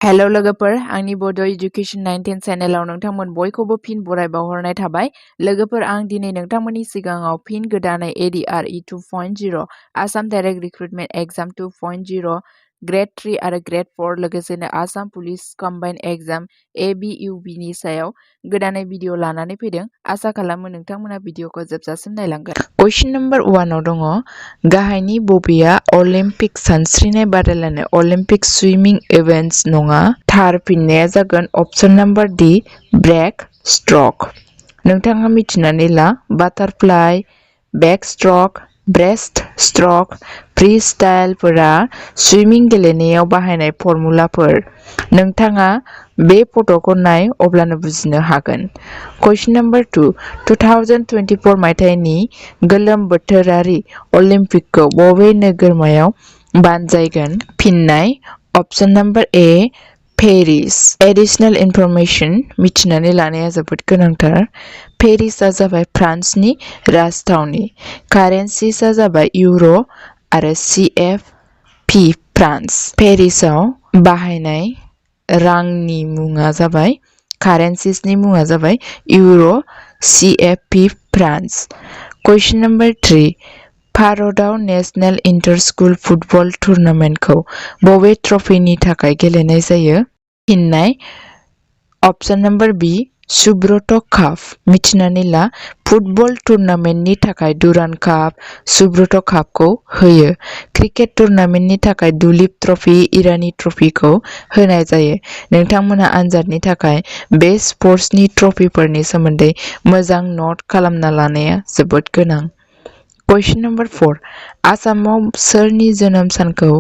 Hello लोगोफोर आंनि बड' एजुकेशन 19 चेनेलाव नोंथांमोन बयखौबो फिन बराय बावहरनाय थाबाय। लोगोफोर आं दिनै नोंथांमोननि सिगाङाव फिन गोदानै ADRE 2.0 Assam direct recruitment exam 2.0 grade 3 आरो ग्रेड 4 लोगोसेनो Assam police combined exam ABUB नि सायाव गोदानै भिडिअ लानानै फैदों। आसा खालामो नोंथांमोना भिडिअखौ जोबजासिम नायलांगोन। क्वेश्चन नम्बर 1 आव दङ गाहायनि बबेया अलिम्पिक सानस्रिनाय बादायलायनाय अलिम्पिक स्विमिं इभेन्ट्स नङा? थार फिननाया जागोन option number D break stroke. नोंथाङा मिथिनानै ला butterfly, backstroke, breaststroke, free स्टाइलफोरा स्विमिं गेलेनायाव बाहायनाय फर्मुलाफोर। नोंथाङा बे फट'खौ नाय अब्लानो बुजिनो हागोन। क्वेश्चन नम्बर 2 2024 मायथाइनि गोलोम बोथोरारि अलिम्पिकखौ बबे नोगोरमायाव बानजायगोन? फिननाय option number A Paris. Additional information मिथिनानै लानाया जोबोद गोनांथार। पेरिसआ जाबाय फ्रान्सनि राजथावनि। कारेन्सिसआ जाबाय इउर' आरो CFP फ्रान्स। पेरिसआव बाहायनाय रांनि मुङा जाबाय कारेन्सिसनि मुङा जाबाय इउर' CFP फ्रान्स। क्वेश्चन नम्बर 3 भारतआव नेशनेल इन्टार स्कुल फुटबल टुर्नामेन्टखौ बबे ट्रफिनि थाखाय गेलेनाय जायो? फिननाय अप्शन नम्बर B सुब्रत काप। मिथिनानै ला फुटबल टुर्नामेन्टनि थाखाय दुरान्ड काप, सुब्रत कापखौ होयो। क्रिकेट टुर्नामेन्टनि थाखाय दुलीप ट्रफी, ईरानी ट्रफीखौ होनाय जायो। नोंथांमोना आनजादनि थाखाय बे स्पर्ट्सनि ट्रफीफोरनि सोमोन्दै मोजां नोट खालामना लानाया जोबोद गोनां। क्वेश्चन नम्बर 4 आसामाव सोरनि जोनोम सानखौ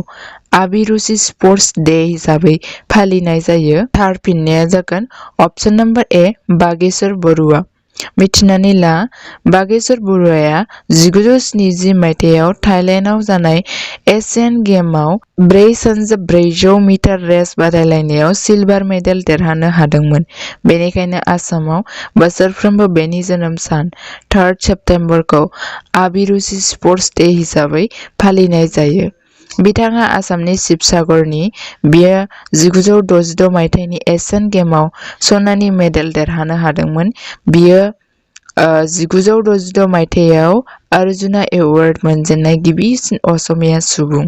आबिरुसि स्पर्ट्स डे हिसाबै फालिनाय जायो? थार फिननाया जागोन option number A Bageshwar Baruah. मिथिनानै ला बागेश्वर बरुवाया 1970 मायथाइयाव थाइलेन्डआव जानाय एशियान गेमआव 4x400 मिटार रेस बादायलायनायाव सिलभार मेडेल देरहानो हादोंमोन। बेनिखायनो आसामाव बोसोरफ्रोमबो बेनि जोनोम सान 3 सेप्तेम्बरखौ आबिरुसि स्पर्ट्स डे हिसाबै फालिनाय जायो। बिथाङा आसामनि शिबसागरनि बियो 1966 मायथाइनि एशियान गेमआव सनानि मेडेल देरहानो हादोंमोन। बियो 1966 मायथाइयाव अर्जुना एवार्ड मोनजेननाय गिबिसिन असमिया सुबुं।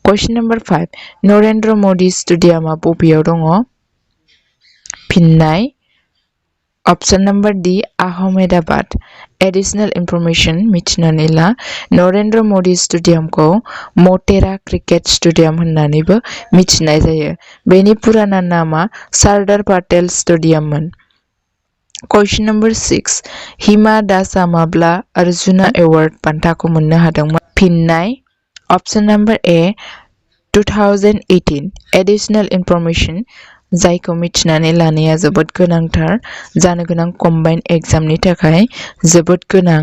क्वेश्चन नम्बर 5 नरेन्द्र मदि स्टेडियामआ बबेयाव दङ? फिननाय option number D Ahmedabad. Additional information मिथिनानै ला नरेन्द्र मदि स्टेडियामखौ मटेरा क्रिकेट स्टेडियाम होननानैबो मिथिनाय जायो। बेनि फुराना नामा सार्दार पाटेल स्टेडियाममोन। क्वेश्चन नम्बर 6 हिमा दासआ माब्ला अर्जुना एवार्ड बान्थाखौ मोननो हादोंमोन? फिननाय option number A 2018। Additional information जायखौ मिथिनानै लानाया जोबोद गोनांथार जानो गोनां कम्बाइन्ड एग्जामनि थाखाय जोबोद गोनां।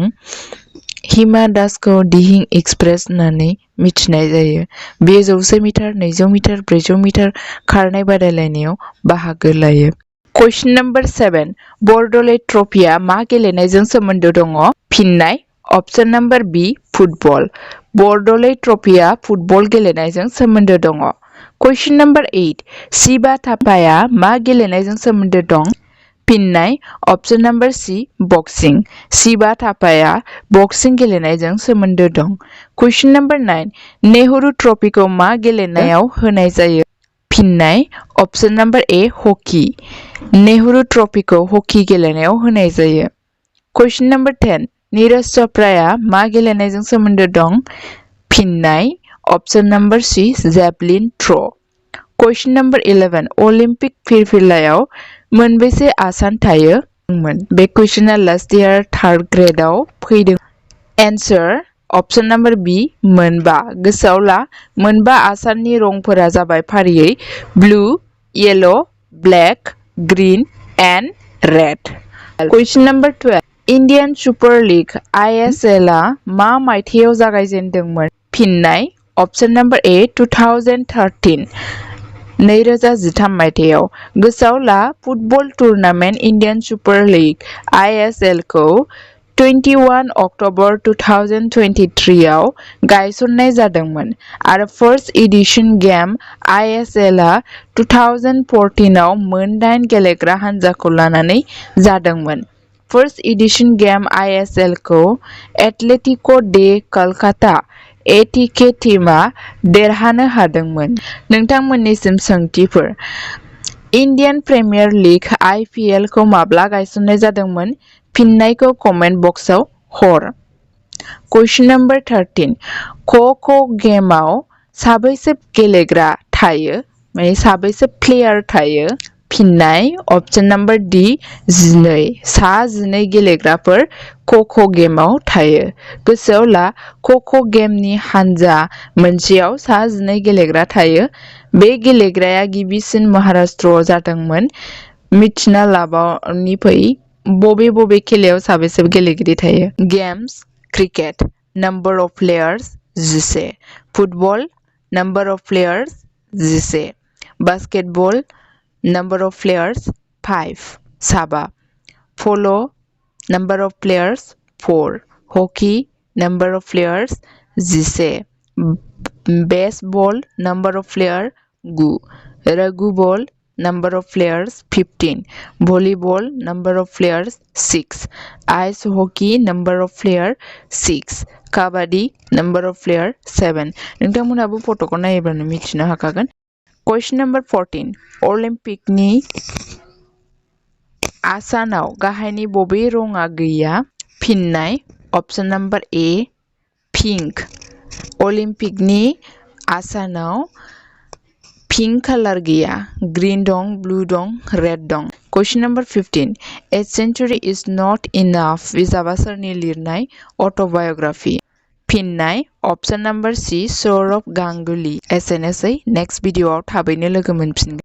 हिमा दासखौ दिहिं एक्सप्रेस होननानै मिथिनाय जायो। बियो 100 मिटार, 200 मिटार, 400 मिटार खारनाय बादायलायनायाव बाहागो लायो। क्वेश्चन नम्बर 7 बरदलै ट्रफिया मा गेलेनायजों सोमोन्दो दङ? फिननाय अप्शन नम्बर B फुटबल। बरदलै ट्रफिया फुटबल गेलेनायजों सोमोन्दो दङ। क्वेश्चन नम्बर 8 शिबा थापाया मा गेलेनायजों सोमोन्दो दं? फिननाय अप्शन नम्बर C बक्सिं। शिबा थापाया बक्सिं गेलेनायजों सोमोन्दो दं। क्वेश्चन नम्बर 9 नेहरू ट्रफिखौ मा गेलेनायाव होनाय जायो? फिननाय अप्शन नम्बर A हकी। नेहरू ट्रफिखौ हकी गेलेनायाव होनाय जायो। क्वेश्चन नम्बर 10 नीरज चोप्राया मा गेलेनायजों सोमोन्दो दं? फिननाय अप्शन नम्बर C जेभलिन थ्र'। क्वेश्चन नम्बर 11 अलिम्पिक फिरफिलायाव मोनबेसे आसान थायो? बे कुइसना लास्ट इयार 3rd ग्रेडआव फैदों। एन्सार अप्शन नम्बर B मोनबा। गोसोआव ला मोनबा आसाननि रंफोरा जाबाय फारियै blue, yellow, black, green and red. Question number 12 Indian Super League ISL आ मा मायथाइयाव जागायजेनदोंमोन? फिननाय अप्शन नम्बर A 2013। 2013 मायथाइयाव। गोसोआव ला football tournament Indian Super League ISL खौ 21 अक्ट'बर 2023 आव गायसननाय जादोंमोन आरो फार्स्ट एडिशन गेम ISL आ 2014 आव मोन 8 गेलेग्रा हानजाखौ लानानै जादोंमोन। फार्स्ट एडिशन गेम ISL खौ एथलेटिको डे कलकाता ATK टीमआ देरहानो हादोंमोन। नोंथांमोननिसिम सोंथिफोर। इन्डियान प्रिमियार लीग IPL खौ माब्ला गायसननाय जादोंमोन? फिननायखौ कमेन्ट बक्सआव हर। क्वेश्चन नम्बर 13 क' गेमआव साबैसे गेलेग्रा थायो? माने साबैसे प्लेयार थायो? फिननाय अपशन नम्बर D 12 सा 12 गेलेग्राफोर क' गेमआव थायो। गोसोआव ला क' गेमनि हानजा मोनसेयाव सा 12 गेलेग्रा थायो। बे गेलेग्राया गिबिसिन महाराष्ट्रआव जादोंमोन। मिथिना लाबावनि फै बबे खेलायाव साबेसे गेलेगिरि थायो? Games cricket number of players 11 football number of players 11 basketball number of players 5 साबा पल' number of players 4 hockey number of players 11 baseball number of player 9 rugby ball number of players 15 volleyball number of players 6 ice hockey number of player 6 kabaddi number of player 7 नोंथांमोनहाबो फट'खौ नायोब्लानो मिथिनो हाखागोन। Question number 14 अलिम्पिकनि आसानाव गाहायनि बबे रङा गैया? फिननाय अपशन नम्बर A पिंक अलिम्पिकनि आसानाव पिंक कालार गैया। ग्रीन दं, ब्लू दं, रेड दं। Question number 15 A century is not enough बिजाबा सोरनि लिरनाय अट'बाय'ग्राफि? फिननाय option number C Saurabh Ganguly. एसेनोसै नेक्स्ट भिडिअ'आव थाबैनो लोगो मोनफिनगोन।